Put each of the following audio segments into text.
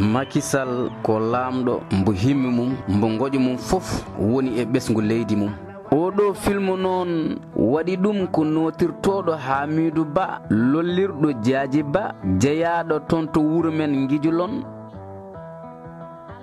Macky Sall ko lamɗo mbo himmi mum mbo goƴo mum fof woni e ɓesgu leydi mum. Oɗo filmu noon waɗi ɗum ko notirtoɗo Hamidou Ba lollirɗo Diadji Ba jeeyaɗo toon to wuuro men Guijulon.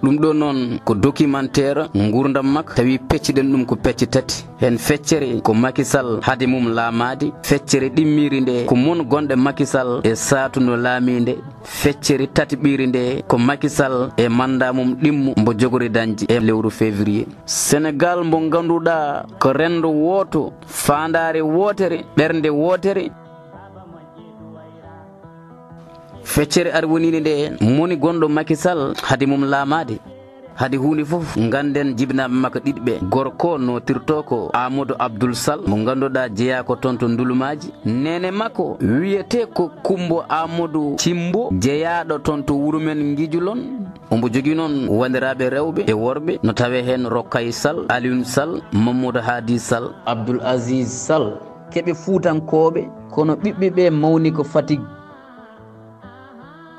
ɗum ɗo noon ko documentaire gurdam makko tawi pecciɗen ɗum ko pecce tati. hen feccere ko Macky Sall haade mum laamade, feccere ɗimmiri nde ko mon gonɗe Macky Sall e saatu no laami nde, feccere tatiɓiri nde ko Macky Sall e manda mum ɗimmu mbo jogori dañde e lewru février. Sénégal mbo ganduɗa ko rendo woto, fandare wotere, ɓernde wotere. feccere ar wonide nde moni gonɗo Macky Sall haade mum laamade, haade hunde fof ganden jibinaɓe makko ɗiɗɓe. gorko notirto ko Amadou Abdoul Sall mo ganduɗa jeeya ko toon to ndulumaji. nene makko wiyete ko Kumbo Amadou Cimbo jeeyaɗo toon to wuuro men Guijulon. ombo jogui noon wandiraɓe rewɓe e worɓe no tawe hen Rokhaya Sall, Alioune Sall, Mamadou Hadi Sall, Abdoul Aziz Sall, keɓe Fuutankoɓe kono ɓiɓɓeɓe mawni ko Fatick.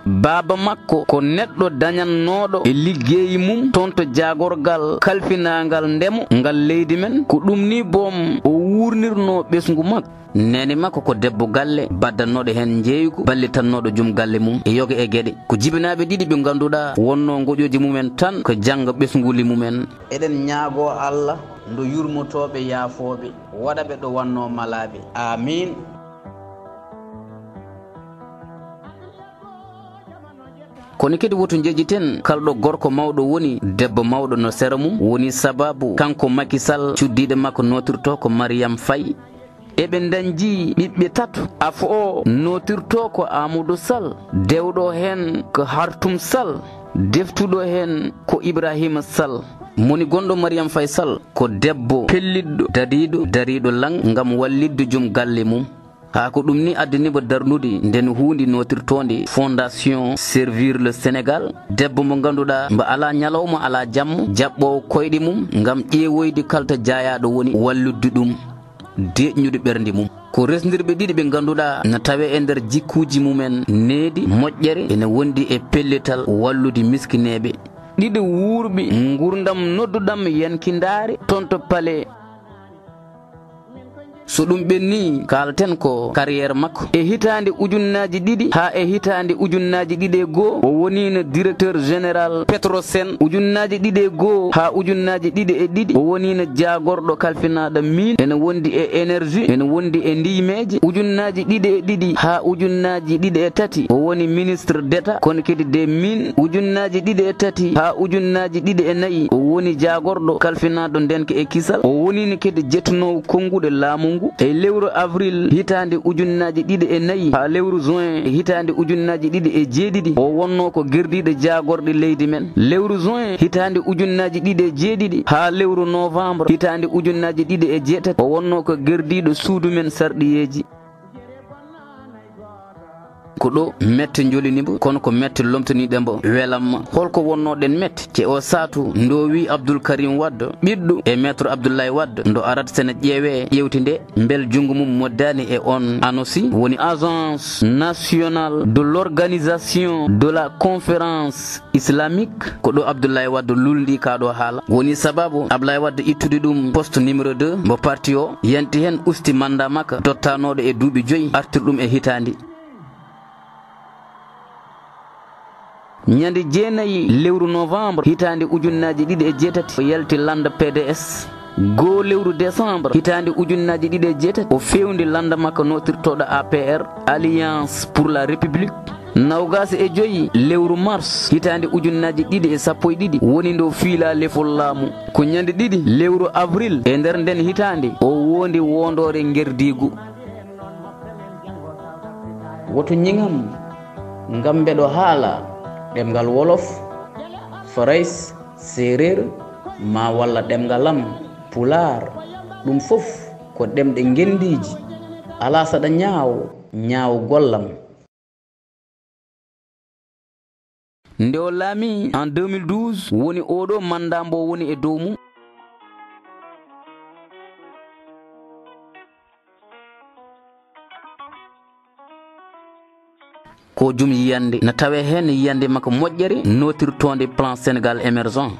baba makko ko neɗɗo dañannoɗo e liggeyi mum toon to jagorgal kalfinagal ndemo ngal leydi men. ko ɗum ni boom o wurnirno ɓesgu makko. nene makko ko debbo galle baddannoɗo hen jeeygu ballitannoɗo joom galle mum e yoga e gueɗe. ko jibinaɓe ɗiɗi ɓe ganduɗa wonno goƴoji mumen tan ko jangga ɓesguli mumen. eɗen ñaago Allah ndo yurmotoɓe yaafoɓe waɗaɓe ɗo wanno malaɓe. amin. kono kadi woto jejjiten kalɗo gorko mawɗo woni debbo mawɗo no sera mum woni sababu kanko Macky Sall cuddiɗo makko notirto ko Mariame Faye. eɓe dañji ɓiɓɓe tatu. afo o notirto ko Amadou Sall, dewɗo hen ko Hartoum Sall, deftuɗo hen ko Ibrahima Sall. moni gonɗo Mariame Faye Sall ko debbo pelliɗɗo dariɗo lang gam wallidde joom galle mum. ha ko ɗum ni addaniɓe darnude nden hunde notirtonde fondation servir le Sénégal. debbo mo ganduɗa mbo ala ñalawma ala jamma jaɓɓowo koyɗe mum gam ƴeewoyde kalta jayaɗo woni walludde ɗum deƴñude ɓernde mum. ko resdirɓe ɗiɗi ɓe ganduɗa no tawe e nder jikkuji mumen needi moƴƴere ene wondi e pellital wallude miskineɓe. ɗiɗo wurɓe gurdam nodduɗam yankidare toon to Palais. so ɗum ɓenni kalten ko carriére makko e hitande ujunnaji ɗiɗi ha e hitande ujunnaji ɗiɗi e goho o wonino directeur général Petrosen. ujunnaji ɗiɗi e goho ha ujunnaji ɗiɗi e ɗiɗi o wonino jagorɗo kalfinaɗo mine ene wondi e énergie ene wondi e ndimeji. ujunnaji ɗiɗi e ɗiɗi ha ujunnaji ɗiɗi e tati o woni ministre d'état kono kadi des mines. ujunnaji ɗiɗi e tati ha ujunnaji ɗiɗi e nayyi o woni jagorɗo kalfinaɗo ndenka e kisal. o wonino kadi jettunowo konguɗo laamu e lewru avril hitande ujunnaji ɗiɗi e nayyi ha lewru juin hitande ujunnaji ɗiɗi e jeeɗiɗi o wonno ko gerdiɗo jagorɗe leydi men. lewru juin hitande ujunnaji ɗiɗi e jeeɗiɗi ha lewru novembre hitande ujunnaji ɗiɗi e jeetati o wonno ko gerdiɗo suudu men sarɗiyeji. ko ɗo mette jolinimo kono ko mette lomtaniɗembo welamma. holko wonnoɗen mette ce o saatu ndo wi Abdoul Karim Wade ɓiɗɗo e maître Abdoulaye Wade ndo arata sene ƴeewe ƴewti nde bel jungo mum moddani e on ANOCI woni agence nationale de l'organisation de la conférence islamique. ko ɗo Abdoulaye Wade lulndi kaɗo haala woni sababu Abdoulaye Wade ittude ɗum poste numéro 2 mo parti o yanti hen usti manda makka dottanoɗo e duuɓi 5 artir ɗum e hitandi. ñande jeenayi lewru novembre hitande ujunnaji ɗiɗi e jeetati o yalti landa PDS. goo lewru décembre hitande ujunnaji ɗiɗi e jeetati o fewndi landa makko notirtoɗo APR alliance pour la république. nawgasa e joyi lewru mars hitande ujunnaji ɗiɗi e sappo e ɗiɗi woni ndo fiila lefol laamu. ko ñande ɗiɗi lewru avril e nder nden hitande o wondi wondore gerdigu. woto ñingam ngam mbeɗo haala ɗemgal wolof, farais, serer ma walla ɗemgalam pular. ɗum fof ko ɗemɗe gendiji ala saɗa ñaawo gollam. nde o laami en 2012 woni oɗo manda mbo woni e dow mum. ko ko jum yiyande na tawe hen yiyande makko moƴƴere notirtonde plan Sénégal émergent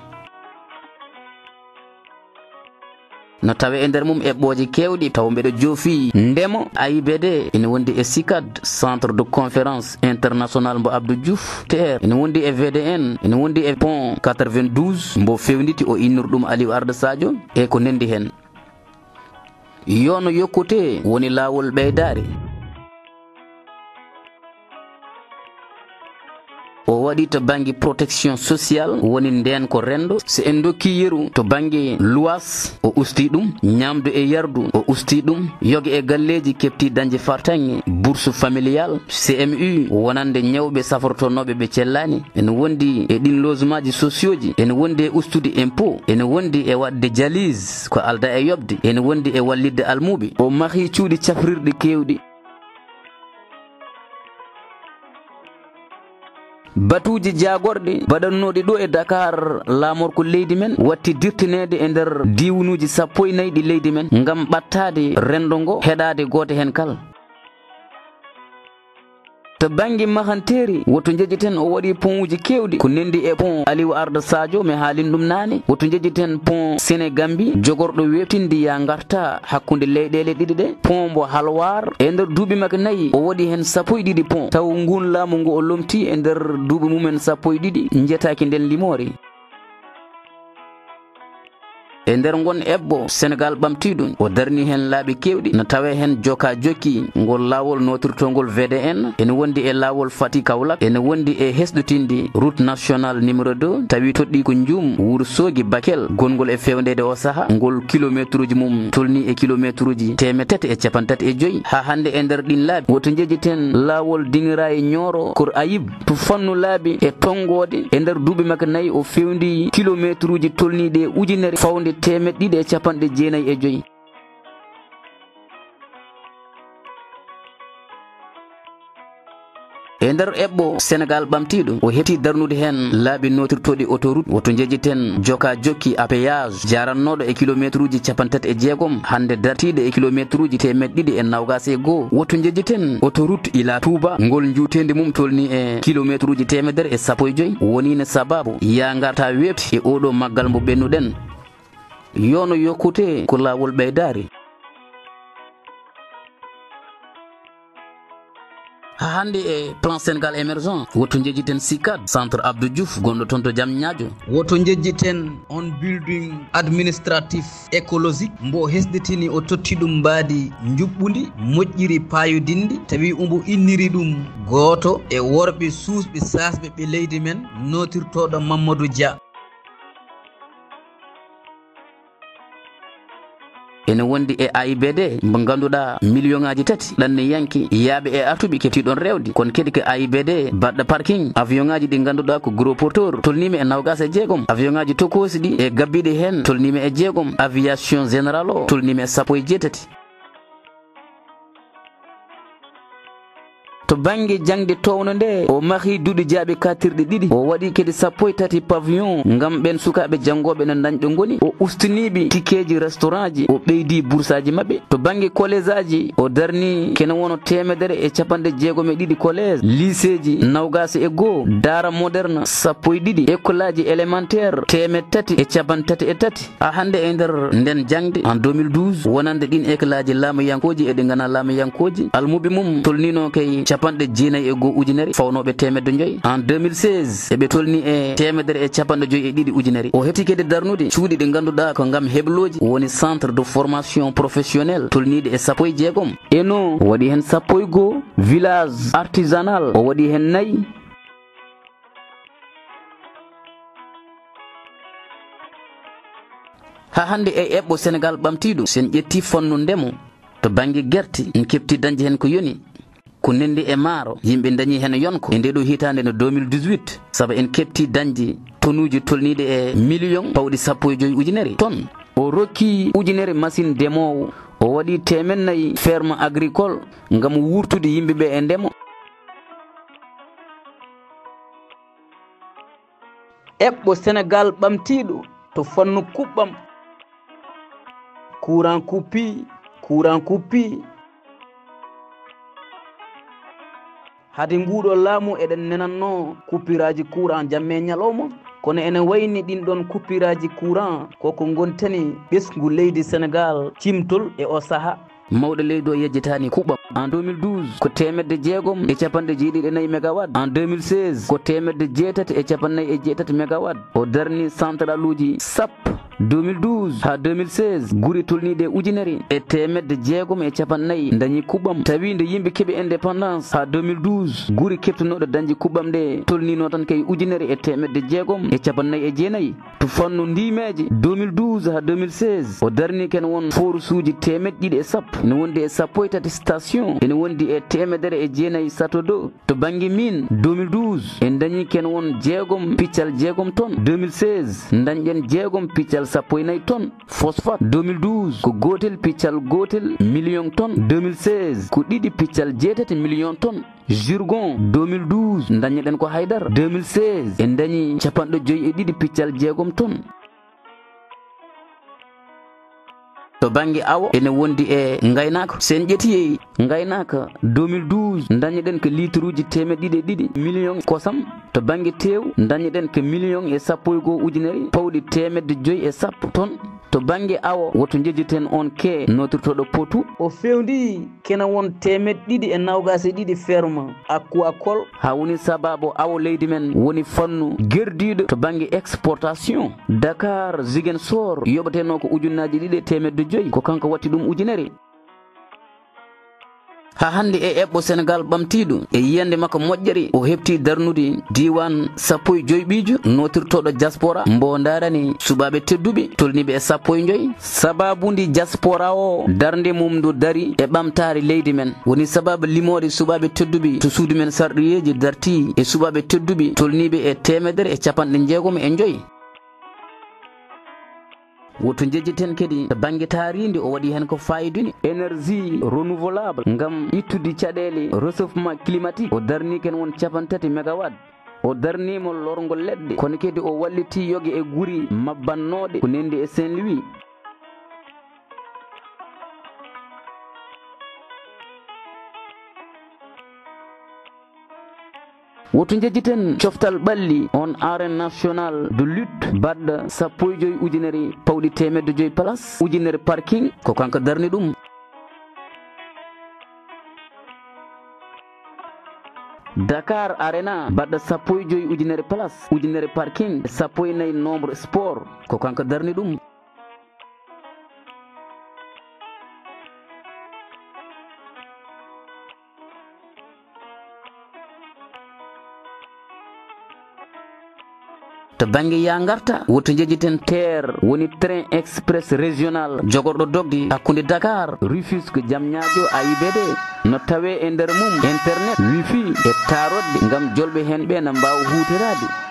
no tawe e nder mum eɓɓoje kewɗi taw mbeɗo joofi ndemo AIBD ene wondi e SICAD centre de conférence international mbo Abdou Diouf TR ene wondi e VDN ene wondi e pont 92 mbo fewniti o innirɗum Aliou Arda Sadio e ko nendi hen yono yokkute woni lawol ɓeydare o waɗi to banggue protection sociale woni nden ko rendo so en dokki yeru to banggue luwas o usti ɗum ñamdu e yardu o usti ɗum yogue e galleji kepti dañde fartange bourse familial CMU wonande ñawɓe safortonoɓe ɓe cellani ene wondi e ɗin logement ji sociaux ji ene wondi e ustude impôt ene wondi e wadde dialyse ko alda e yobde ene wondi e wallidde almuɓe o mahi cuuɗi cafrirɗi kewɗi batuji jagorɗi baɗannoɗi ɗo e Dakar lamorko leydi men watti dirtinede e nder diwnuji 14 ɗi leydi men ngam ɓattade rendo ngo heɗade goto hen kala to banggue mahanteri woto jejjiten o waɗi pont uji kewɗi ko nendi e pont Aliou Arda Sadio mi haalin ɗum nane woto jejjiten pont Sénégambie jogorɗo webtinde ya garta hakkude leyɗele ɗiɗi ɗe pont mbo Halwar e nder duuɓi makko 4 o waɗi hen 12 pont taw ngun laamu ngu o lomti e nder duuɓi mumen 12 jetaki nden limori e nder gon ebbo Sénégal ɓamtiɗum o darni hen laaɓi kewɗi no tawe hen joka jokki ngol lawol notirtongol VDN ene wondi e lawol Fati Kaolack ene wondi e hesɗotinde route nationale numéro 2 tawi toɗɗi ko Ndioum Wourossogui Bakel gongol e fewndede o saaha ngol kilométre uji mum tolni e kilométre uji 335 ha hande e nder ɗin laabi woto jejjiten lawol dinira e Nioro Kor Ayib to fannu laabi e tongode e nder duuɓi makko 4 o fewndi kilométre uji tolniɗe e ujunere fawde 295 e nder eɓɓo Sénégal ɓamtiɗo o heeti darnude hen laaɓi notirtoɗi autoroute woto jejjiten joka jokki à péage jarannoɗo e kilométre uji 36 hande dartiɗo e kilométre uji 221 woto jejjiten autoroute ila Touba ngol juutedi mum tolni e kilométre uji 115 woni ne sababu ya garta webti e oɗo maggal mo ɓennuɗen yono yokkute ko lawol ɓeydare ha hande e plan Sénégal émergent woto jejjiten SICAD centre Abdou Diouf gonɗo toon to Diamniadio woto jejjiten on building administratif écologique mbo hesɗitini o totti ɗum mbaadi juɓɓudi moƴƴiri payodindi tawi umbo inniri ɗum goto e worɓe suusɓe sasɓe ɓe leydi men notirtoɗo Mamadou Dia ene wondi e AIBD mo ganduɗa million ngaji 3 ɗanne yanki yaaɓe e artuɓe keftiɗon rewde kono kadi ko AIBD baɗɗo parking avion ngaji ɗi ganduɗa ko gros porteur tolnima e 26 avion ngaji tokosi ɗi e gabbiɗe hen tolnima e 6 aviation général o tolnima e 17 to banggue jangde towno nde o mahi duuɗi jaaɓe katirɗe ɗiɗi o waɗi kadi 13 pavillon ngam ɓen sukaɓe janggoɓe no dañɗo goni o ustiniɓe tikeji restaurant ji o ɓeydi boursaji mabɓe to banggue collège aji o darni kene wono 162 collège lycée ji 21 daara moderne 12 école aji élémentaire 333 a hande e nder nden jangde en 2012 wonande ɗin école aji laamoyankoji eɗe gana laamoyankoji almuɓe mum tolnino kay 9 ujunere fawnoɓe 100 en 2016 eɓe tolni e 152 ujunere o heeti kede darnude cuuɗi ɗi ganduɗa ko gam hebloji woni centre de formation professionnel tolniɗe e 16 eno o waɗi hen 11 village artisanal o waɗi hen 4 ha hande e eɓɓo Sénégal ɓamtiɗo sen ƴetti fannu ndemo to banggue guerte en kefti dañde hen ko yoni ko nendi e maaro yimɓe dañi hen yonko e ndeɗo hitande no 2018 saabu en kepti dañde tonuji tolniɗe e million pawɗi 15 ujunere tonne o rokki ujunere machine ndemowo o waɗi 400 ferme agricole ngam wurtude yimɓeɓe e ndemo eɓɓo Sénégal ɓamtiɗo to fannu kuɓɓam courant kuppi hade nguuɗo laamu eɗen nenanno coupiraji courant jamme ñalawma kono ene wayni ɗin ɗon coupiraji courant koko gontani ɓesgu leydi Sénégal cimtol e o saaha mawɗo leydi o yejjitani kuɓam en 2012 ko 1.6 mégawatt en 2016 ko 1.6 mégawatt o darni central uji sappo 2012 ha 2016 guri tolniɗe ujunere e 1.6 dañi kuɓam tawi nde yimɓe keeɓi indépendance ha 2012 guri keptunoɗo dañji kuɓam nde tolnino tan kay ujunere e 1.6 to fannu ndimeje 2012 ha 2016 o darni ken won force uji 210 ene wondi e 13 station ene wondi e 109 satodo to banggue min 2012 en dañi ken won 6.6 tonnes 2016 dañƴen 6.4 tonnes phosphate 2012 ko 1.1 million tonnes 2016 ko 2.8 million tonnes Jurgon 2012 dañƴeɗen ko haydara 2016 en dañi 52.6 tonnes to banggue awo ene wondi e gaynaka sen ƴetti gaynaka 2012 dañƴeɗen ko litre uji 200 million kosam to banggue tew dañƴeɗen ko million e 11 ujunere pawɗi 510 tonnes to banggue awo woto jejjiten on ke notirtoɗo potou o fewndi kena won 222 ferme aquacole ha woni sababu awo leydi men woni fannu gerdiɗo to banggue exportation Dakar Ziguinchor yoɓateno ko ujunnaji 2.5 ko kanko watti ɗum ujunere ha hande e eɓɓo Sénégal ɓamtiɗo e yiyande makko moƴƴere o heɓti darnude diwan 15 notirtoɗo diaspora mbo darani suɓaɓe tedduɓe tolniɓe e 15 sababundi diaspora o darde mum ndu dari e ɓamtare leydi men woni sababu limode suɓaɓe tedduɓe to suudu men sarɗoyeji darti e suɓaɓe tedduɓe tolniɓe e 165 woto jejjiten kadi to banggue taaride o waɗi hen ko fayiduni énergie renouvelable ngam ittude caɗele réchauffement climatique o darni ken won 3 mégawatt o darnimo lorgol leɗɗe kono kadi o walliti yogue e guuri mabbannoɗe ko nendi e Saint Louis woto jejjiten coftal ɓalli on arène national de lutte baɗɗo 15 ujunere pawɗi 105 place ujunere parking ko kanko darni ɗum Dakar Arena baɗɗo 15 ujunere place ujunere parking 14 nombre sport ko kanko darni ɗum to banggue ya garta woto jejjiten TER woni train express régional jogorɗo dogdi hakkude Dakar Rufisque Diamniadio AIBD no tawe e nder mum internet wifi e tarodde gam jolɓe hen ɓe no mbawa huterade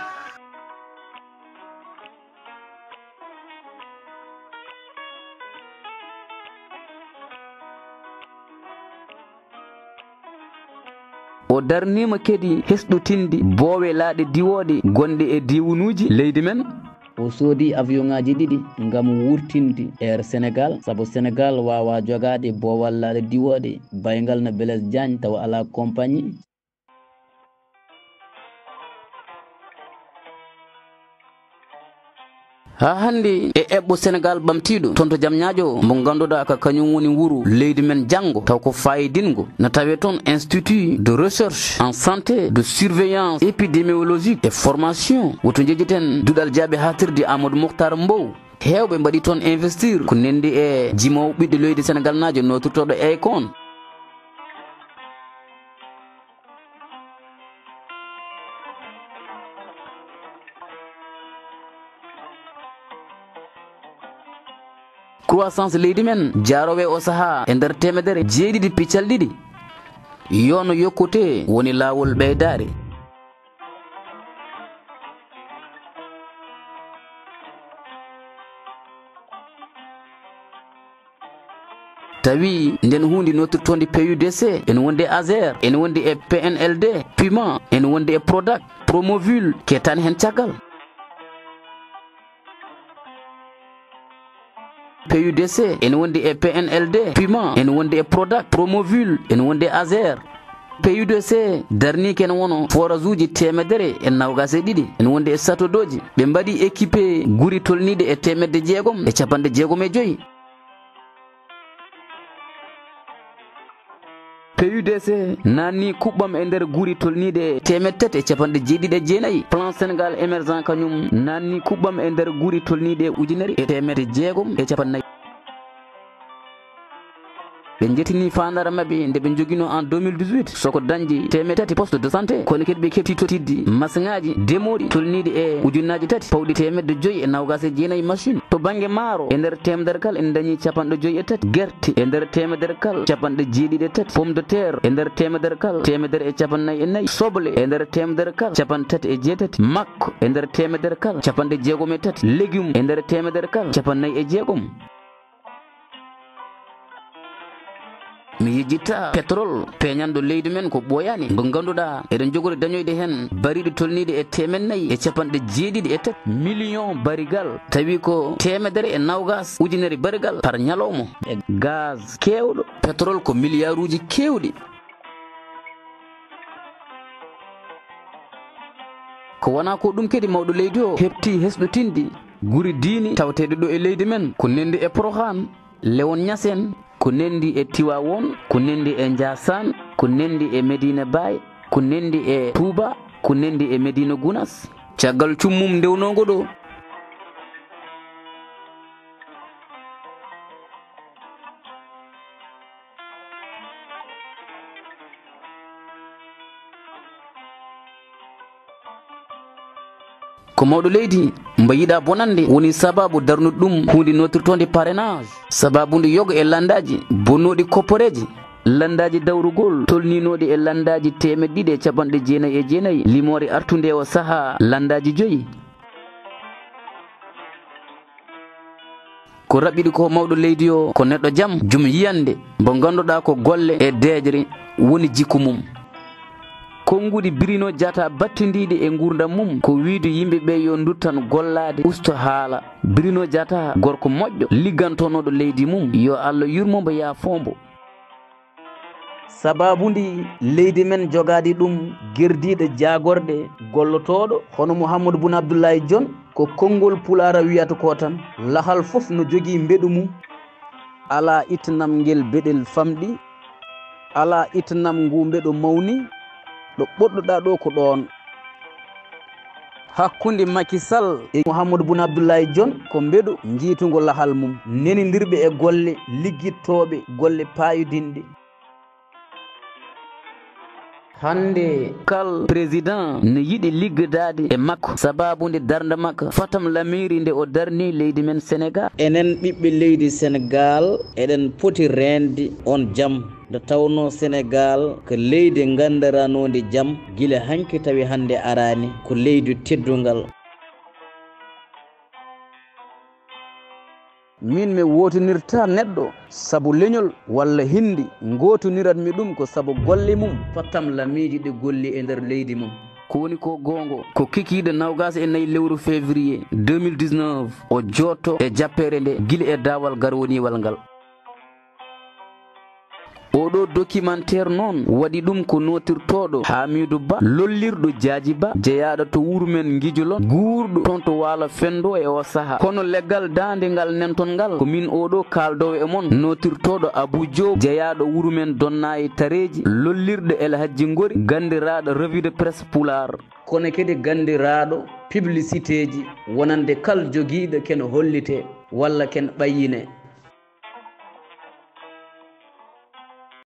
o darnima kadi hesɗutinde boowe laaɗe diwoɗe gonɗe e diwunuji leydi men o soodi avion ngaji 2 gam wurtinde Air Sénégal saabu Sénégal wawa jogade boowal laaɗe diwoɗe baygal no Blaise Diagne tawa ala compagnie ha hande e eɓɓo Sénégal ɓamtiɗo toon to Diamniadio mo ganduɗa ka kañum woni wuuro leydi men janggo taw ko fayidingo no tawe toon institut de recherche en santé de surveillance épidémiologique et formation woto jejjiten duɗal jaaɓe hatirde Amadou Mokhtar Mbow hewɓe mbaɗi toon investir ko nendi e jimowo ɓiɗɗo leydi Sénégal najo notirtoɗo Akon croissance leydi men jarowe o saaha e nder 7.2 yono yokkute woni lawol ɓeydare tawi nden hunde notirtonde PUDC ene wondi ASER ene wondi e PNLD Puma ene wondi e Prodac Promoville ketani hen caggal PUDC ene wondi e PNLD Puma ene wondi e Prodac Promoville ene wondi e ASER PUDC darni ken wono forage uji temedere e nawgas e ɗiɗi en wonde e satodoji ɓe mbaɗi équipé guri tolniɗe e 665. PUDC nanni kuɓɓam e nder guri tolniɗe 379. plan Sénégal émergent kañum nanni kuɓɓam e nder guri tolniɗe 1,650. ɓe jettini fandara mabɓe nde ɓe joguino en 2018 soko dañji 300 poste de santé kono kadi ɓe kefti totidde masiŋaji demoɗi tolniɗi e 3,529 machine to banggue maaro e nder temedere kala en dañi 53, guerte e nder temedere kala 73, pomme de terre e nder temedere kala 144, soble e nder temedere kala 38, makko e nder temedere kala 63, légume e nder temedere kala 46. mi yejjitta pétrole peñanɗo leydi men ko ɓooyani mo ganduɗa eɗen jogori dañoyde hen bariɗe tolniɗe e 473 million barigal tawi ko 120 barigal par ñalawma e gaz kewɗo pétrole ko milliard uji kewɗi ko wona ko ɗum kadi mawɗo leydi o hefti hesɗotinde guri diini tawteɗe ɗo e leydi men ko nendi e Porokhane Léon Niassène ko nendi e Tiwawon ko nendi e Ndiassane ko nendi e Medina Baye ko nendi e Touba ko nendi e Medina Gounass caggal cummum ndewnogo ɗo ko mawɗo leydi mbo yiɗa bonande woni sababu darnude ɗum hunde notirtonde parrainage sababude yoga e landaji bonnoɗi kopporeji landaji dawrugol tolninoɗi e landaji 299 limore artude o saaha landaji 5 ko raɓɓiɗi ko mawɗo leydi o ko neɗɗo jaam jum yiyande mbo ganduɗa ko golle e deejre woni jikku mum konngudi birino jata battidiɗi e gurdam mum ko wiide yimɓeɓe yo duttan gollade usto haala birino jata gorko moƴƴo liggantonoɗo leydi mum yo Allah yurmomo yaafombo sababude leydi men jogadi ɗum gerdiɗo jagorɗe gollotoɗo hono Mouhamadou Boun Abdoulaye Dione ko konngol pulara wiyata ko tan lahal foof no jogui mbeɗu mum ala ittanam ngel beɗel famɗi ala ittanam ngu mbeɗo mawni ɗo ɓoɗɗoɗa ɗo ko ɗon hakkunde Macky Sall e Mouhamadou Boun Abdoulaye Dione ko mbeɗu jiitugo lahal mum nenidirɓe e golle liggittoɓe golle payudinɗe hande kal président ne yiɗi liggadade e makko sababude darde makko fatam lamiri nde o darni leydi men Sénégal enen ɓiɓɓe leydi Sénégal eɗen poti rende on jaam nde tawno Sénégal ko leydi gandaranode jaam guila hanki tawi hande arani ko leydi teddungal min mi wotinirta neɗɗo sabu leñol walla hindi gotoniratmi ɗum ko sabu golle mum fattam lamiji ɗi golli e nder leydi mum ko woni ko gongo ko kikiɗe 24 lewru février 2019 o jotto e jappere nde guila e dawal garwoniwal ngal oɗo documentaire noon waɗi ɗum ko notirtoɗo Hamidou Ba lollirɗo Diadji Ba jeeyaɗo to wuuro men Guijolon guurɗo toon to Waalo Fendo e o saaha kono leggal dande ngal nenton ngal ko min oɗo kaldowo e mon notirtoɗo Abou Diop jeeyaɗo wuuro men Donna e Tareji lollirɗo El Hadji Ngori gandiraɗo revue de presse Pular kono kadi gandiraɗo publicité ji wonande kal joguiɗo ken hollite walla ken ɓayine